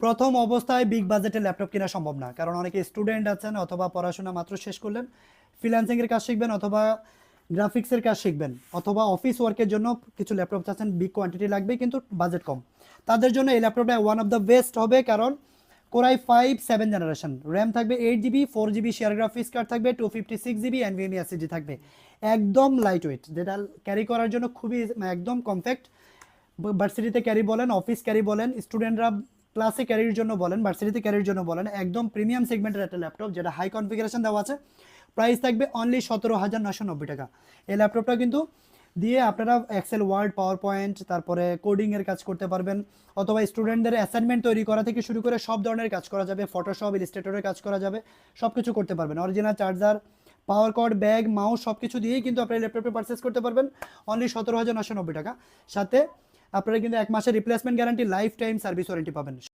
প্রথম অবস্থায় বিগ বাজেটের ল্যাপটপ কেনা সম্ভব না, কারণ অনেকে স্টুডেন্ট আছেন অথবা পড়াশোনা মাত্র শেষ করলেন, ফ্রিল্যান্সিংয়ের কাজ শিখবেন অথবা গ্রাফিক্সের কাজ শিখবেন অথবা অফিস ওয়ার্কের জন্য কিছু ল্যাপটপ চাচ্ছেন, বিগ কোয়ান্টিটি লাগবে কিন্তু বাজেট কম। তাদের জন্য এই ল্যাপটপটা ওয়ান অফ দ্য বেস্ট হবে, কারণ কোরাই 5 7 জেনারেশন, র্যাম থাকবে 8 GB, 4 GB share graphics card থাকবে, 256 জিবি এনভিএমই এসএসডি থাকবে, একদম লাইট ওয়েট, যেটা ক্যারি করার জন্য খুবই একদম কমপ্যাক্ট। ভার্সিটিতে ক্যারি বলেন, অফিস ক্যারি বলেন, স্টুডেন্টরা ক্লাসে ক্যারির জন্য বলেন, ভার্সিটিতে ক্যারির জন্য বলেন, একদম প্রিমিয়াম সেগমেন্টের একটা ল্যাপটপ যেটা হাই কনফিগারেশন দেওয়া আছে। প্রাইস থাকবে অনলি 17,990 টাকা। এই ল্যাপটপটা কিন্তু দিয়ে আপনারা এক্সেল, ওয়ার্ড, পাওয়ার পয়েন্ট, তারপরে কোডিংয়ের কাজ করতে পারবেন, অথবা স্টুডেন্টদের অ্যাসাইনমেন্ট তৈরি করা থেকে শুরু করে সব ধরনের কাজ করা যাবে, ফটোশপ, ইলাস্ট্রেটরের কাজ করা যাবে, সব কিছু করতে পারবেন। Original charger, power cord, bag, mouse সব কিছু দিয়েই কিন্তু আপনার ল্যাপটপে পারচেস করতে পারবেন অনলি 17,990 টাকা। সাথে আপনারা কিন্তু 1 মাসের replacement guarantee, life time service warranty পাবেন।